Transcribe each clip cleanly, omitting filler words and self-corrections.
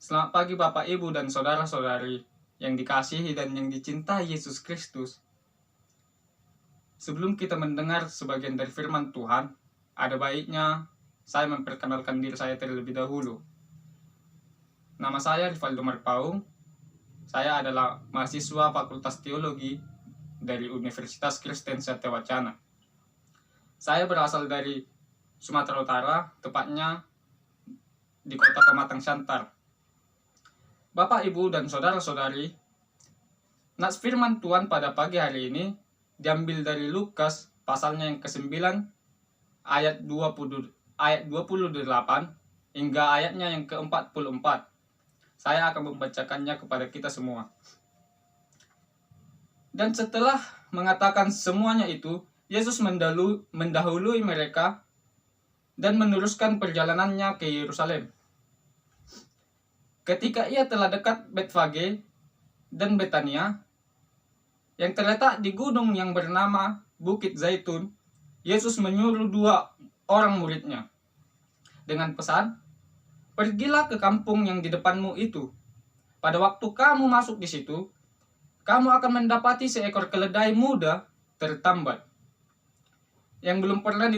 Selamat pagi Bapak, Ibu, dan saudara-saudari yang dikasihi dan yang dicintai Yesus Kristus. Sebelum kita mendengar sebagian dari firman Tuhan, ada baiknya saya memperkenalkan diri saya terlebih dahulu. Nama saya Rivaldo Marpaung. Saya adalah mahasiswa Fakultas Teologi dari Universitas Kristen Satya Wacana. Saya berasal dari Sumatera Utara, tepatnya di kota Pematang Siantar. Bapak, Ibu, dan saudara-saudari, nats firman Tuhan pada pagi hari ini diambil dari Lukas pasalnya yang ke-9 ayat 28 hingga ayatnya yang ke-44. Saya akan membacakannya kepada kita semua. Dan setelah mengatakan semuanya itu, Yesus mendahului mereka dan meneruskan perjalanannya ke Yerusalem. Ketika ia telah dekat Betfage dan Betania, yang terletak di gunung yang bernama Bukit Zaitun, Yesus menyuruh 2 orang muridnya dengan pesan, "Pergilah ke kampung yang di depanmu itu. Pada waktu kamu masuk di situ, kamu akan mendapati seekor keledai muda tertambat yang belum pernah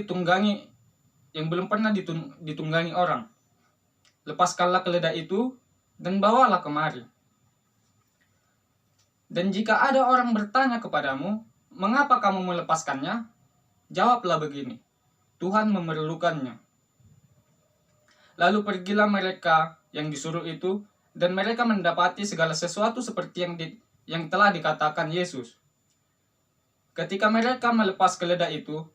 ditunggangi orang. Lepaskanlah keledai itu dan bawalah kemari. Dan jika ada orang bertanya kepadamu, mengapa kamu melepaskannya? Jawablah begini, Tuhan memerlukannya." Lalu pergilah mereka yang disuruh itu, dan mereka mendapati segala sesuatu seperti yang telah dikatakan Yesus. Ketika mereka melepas keledai itu,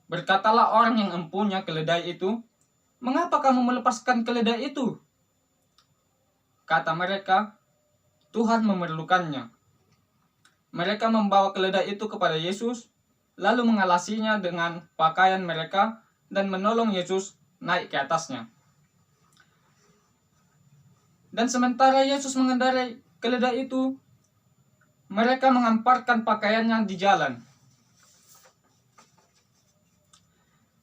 berkatalah orang yang empunya keledai itu, "Mengapa kamu melepaskan keledai itu?" Kata mereka, "Tuhan memerlukannya." Mereka membawa keledai itu kepada Yesus, lalu mengalasinya dengan pakaian mereka dan menolong Yesus naik ke atasnya. Dan sementara Yesus mengendarai keledai itu, mereka mengamparkan pakaiannya di jalan.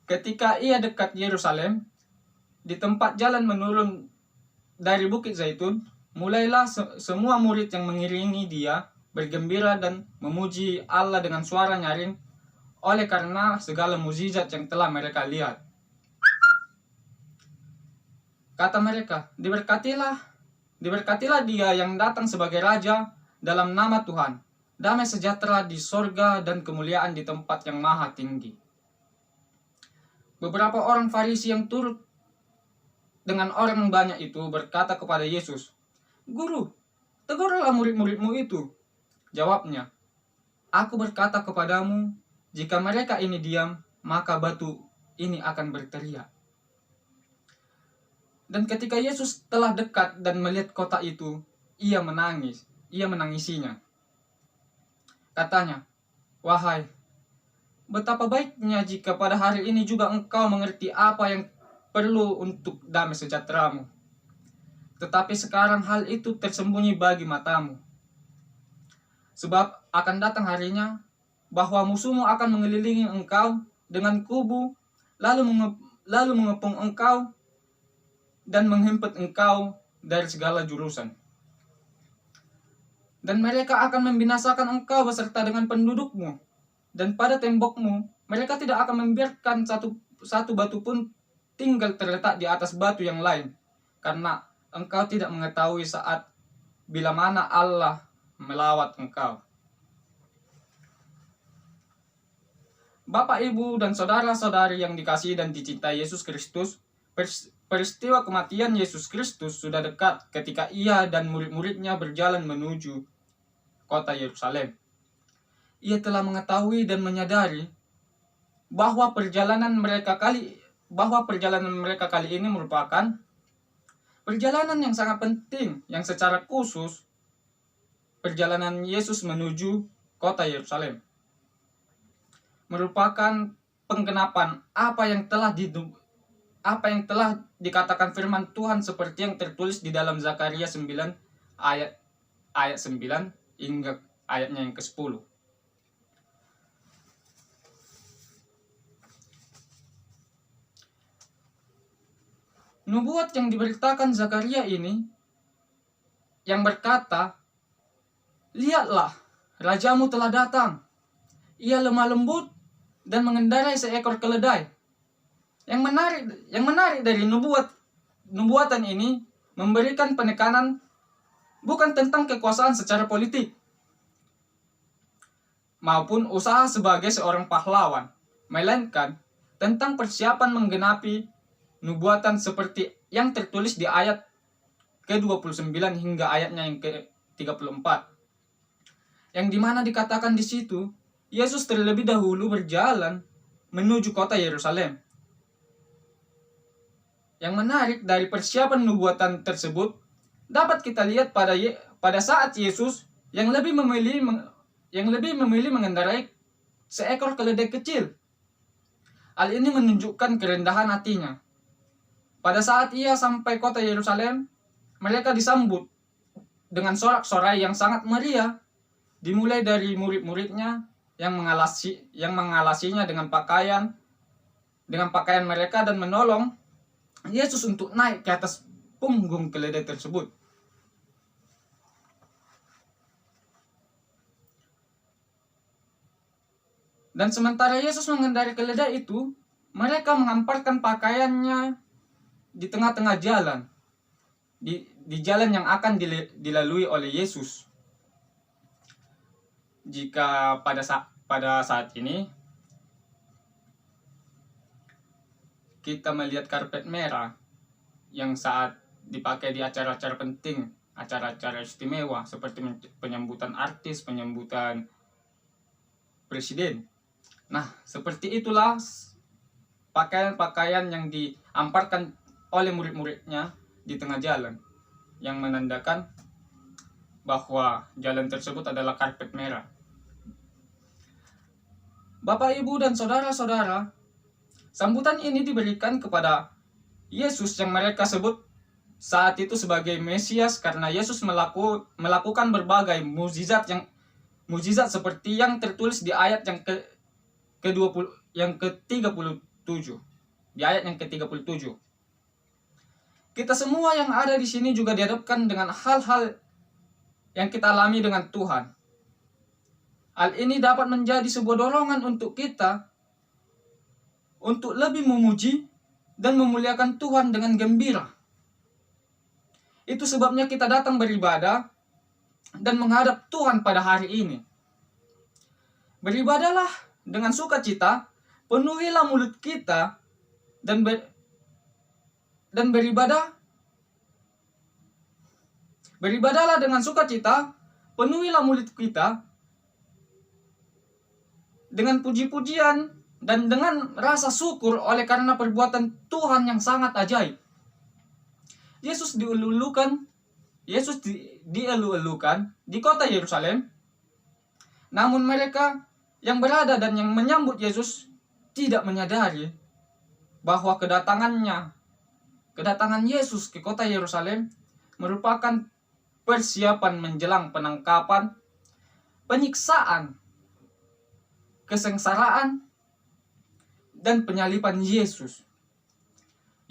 Ketika ia dekat Yerusalem, di tempat jalan menurun dari Bukit Zaitun, mulailah semua murid yang mengiringi dia bergembira dan memuji Allah dengan suara nyaring oleh karena segala mukjizat yang telah mereka lihat. Kata mereka, Diberkatilah dia yang datang sebagai Raja dalam nama Tuhan. Damai sejahtera di sorga dan kemuliaan di tempat yang maha tinggi. Beberapa orang Farisi yang turut dengan orang banyak itu berkata kepada Yesus, "Guru, tegurlah murid-muridmu itu." Jawabnya, "Aku berkata kepadamu, jika mereka ini diam, maka batu ini akan berteriak." Dan ketika Yesus telah dekat dan melihat kota itu, ia menangisinya. Katanya, "Wahai, betapa baiknya jika pada hari ini juga engkau mengerti apa yang perlu untuk damai sejahteramu. Tetapi sekarang hal itu tersembunyi bagi matamu. Sebab akan datang harinya bahwa musuhmu akan mengelilingi engkau dengan kubu, lalu mengepung engkau dan menghimpit engkau dari segala jurusan. Dan mereka akan membinasakan engkau beserta dengan pendudukmu, dan pada tembokmu mereka tidak akan membiarkan satu batu pun tinggal terletak di atas batu yang lain, karena engkau tidak mengetahui saat bila mana Allah melawat engkau." Bapak, Ibu, dan saudara-saudari yang dikasihi dan dicintai Yesus Kristus, peristiwa kematian Yesus Kristus sudah dekat ketika ia dan murid-muridnya berjalan menuju kota Yerusalem. Ia telah mengetahui dan menyadari bahwa perjalanan mereka kali ini merupakan perjalanan yang sangat penting, yang secara khusus perjalanan Yesus menuju kota Yerusalem merupakan penggenapan apa yang telah dikatakan firman Tuhan seperti yang tertulis di dalam Zakaria 9 ayat 9 hingga ayatnya yang ke-10. Nubuat yang diberitakan Zakaria ini yang berkata, "Lihatlah, rajamu telah datang. Ia lemah lembut dan mengendarai seekor keledai." Yang menarik dari nubuatan ini memberikan penekanan bukan tentang kekuasaan secara politik maupun usaha sebagai seorang pahlawan, melainkan tentang persiapan menggenapi nubuatan seperti yang tertulis di ayat ke-29 hingga ayatnya yang ke-34. Yang dimana dikatakan di situ, Yesus terlebih dahulu berjalan menuju kota Yerusalem. Yang menarik dari persiapan nubuatan tersebut dapat kita lihat pada saat Yesus yang lebih memilih mengendarai seekor keledai kecil. Hal ini menunjukkan kerendahan hatinya. Pada saat ia sampai kota Yerusalem, mereka disambut dengan sorak-sorai yang sangat meriah, dimulai dari murid-muridnya yang mengalasinya dengan pakaian mereka dan menolong Yesus untuk naik ke atas punggung keledai tersebut. Dan sementara Yesus mengendarai keledai itu, mereka mengamparkan pakaiannya di tengah-tengah jalan, di jalan yang akan dilalui oleh Yesus. Jika pada saat ini kita melihat karpet merah yang saat dipakai di acara-acara penting, acara-acara istimewa seperti penyambutan artis, penyambutan presiden. Nah, seperti itulah pakaian-pakaian yang diamparkan oleh murid-muridnya di tengah jalan, yang menandakan bahwa jalan tersebut adalah karpet merah. Bapak, Ibu, dan saudara-saudara, sambutan ini diberikan kepada Yesus yang mereka sebut saat itu sebagai Mesias karena Yesus melakukan berbagai mukjizat seperti yang tertulis di ayat yang ke-37. Di ayat yang ke-37. Kita semua yang ada di sini juga dihadapkan dengan hal-hal yang kita alami dengan Tuhan. Hal ini dapat menjadi sebuah dorongan untuk kita untuk lebih memuji dan memuliakan Tuhan dengan gembira. Itu sebabnya kita datang beribadah dan menghadap Tuhan pada hari ini. Beribadahlah dengan sukacita, penuhilah mulut kita dan beribadahlah dengan sukacita, penuhilah mulut kita dengan puji-pujian dan dengan rasa syukur oleh karena perbuatan Tuhan yang sangat ajaib. Yesus dielu-elukan di kota Yerusalem. Namun mereka yang berada dan yang menyambut Yesus tidak menyadari bahwa kedatangan Yesus ke kota Yerusalem merupakan persiapan menjelang penangkapan, penyiksaan, kesengsaraan, dan penyaliban Yesus.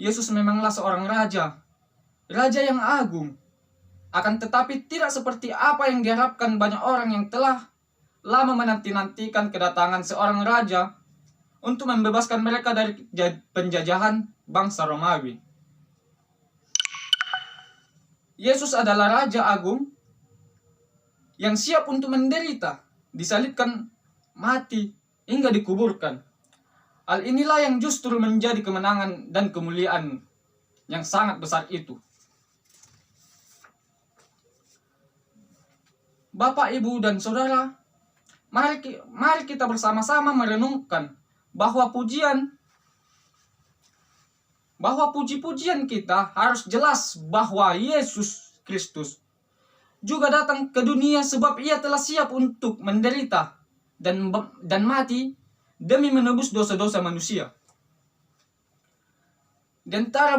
Yesus memanglah seorang raja yang agung. Akan tetapi tidak seperti apa yang diharapkan banyak orang yang telah lama menanti-nantikan kedatangan seorang raja untuk membebaskan mereka dari penjajahan bangsa Romawi. Yesus adalah Raja Agung yang siap untuk menderita, disalibkan, mati, hingga dikuburkan. Hal inilah yang justru menjadi kemenangan dan kemuliaan yang sangat besar itu. Bapak, Ibu, dan Saudara, mari kita bersama-sama merenungkan bahwa puji-pujian kita harus jelas bahwa Yesus Kristus juga datang ke dunia sebab ia telah siap untuk menderita dan mati demi menebus dosa-dosa manusia. Di antara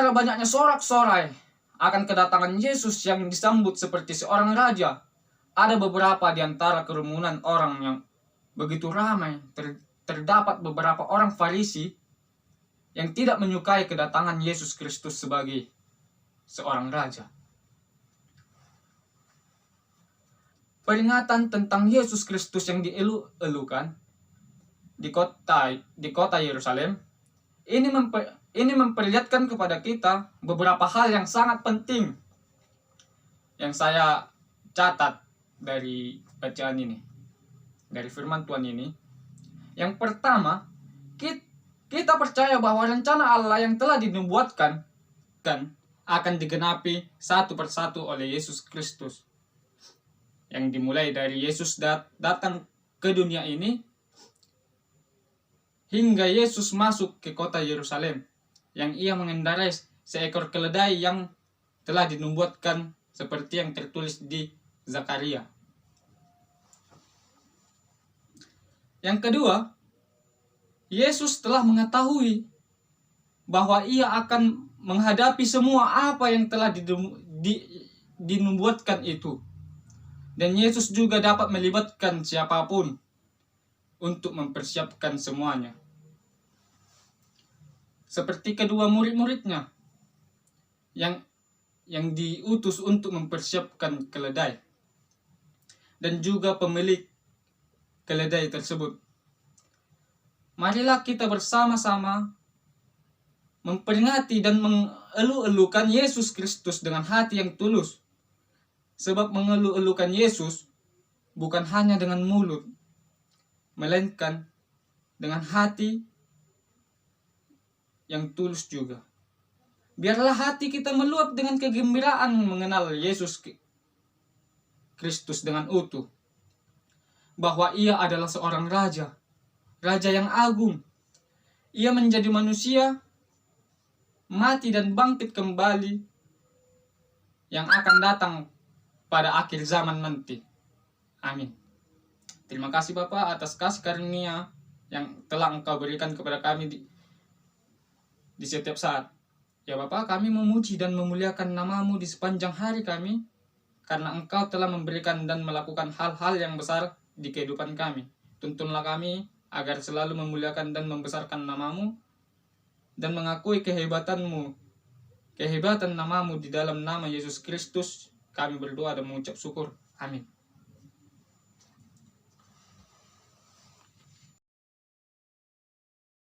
banyaknya sorak-sorai akan kedatangan Yesus yang disambut seperti seorang raja, ada beberapa di antara kerumunan orang yang begitu ramai. Terdapat beberapa orang Farisi yang tidak menyukai kedatangan Yesus Kristus sebagai seorang raja. peringatan tentang Yesus Kristus yang dielu-elukan di kota Yerusalem, ini memperlihatkan kepada kita beberapa hal yang sangat penting yang saya catat dari bacaan ini, dari firman Tuhan ini. Yang pertama, kita percaya bahwa rencana Allah yang telah dinubuatkan akan digenapi satu persatu oleh Yesus Kristus. Yang dimulai dari Yesus datang ke dunia ini hingga Yesus masuk ke kota Yerusalem, yang ia mengendarai seekor keledai yang telah dinubuatkan seperti yang tertulis di Zakaria. Yang kedua, Yesus telah mengetahui bahwa ia akan menghadapi semua apa yang telah dinubuatkan itu. Dan Yesus juga dapat melibatkan siapapun untuk mempersiapkan semuanya. Seperti kedua murid-muridnya yang diutus untuk mempersiapkan keledai. Dan juga pemilik keledai tersebut. Marilah kita bersama-sama memperingati dan mengelu-elukan Yesus Kristus dengan hati yang tulus. Sebab mengelu-elukan Yesus bukan hanya dengan mulut, melainkan dengan hati yang tulus juga. Biarlah hati kita meluap dengan kegembiraan mengenal Yesus Kristus dengan utuh. Bahwa ia adalah seorang raja yang agung. Ia menjadi manusia, mati dan bangkit kembali, yang akan datang pada akhir zaman nanti. Amin. Terima kasih Bapa atas kasih karunia yang telah Engkau berikan kepada kami di setiap saat. Ya Bapa, kami memuji dan memuliakan nama-Mu di sepanjang hari kami, karena Engkau telah memberikan dan melakukan hal-hal yang besar di kehidupan kami. Tuntunlah kami agar selalu memuliakan dan membesarkan nama-Mu dan mengakui kehebatan-Mu, kehebatan nama-Mu di dalam nama Yesus Kristus. Kami berdoa dan mengucap syukur. Amin.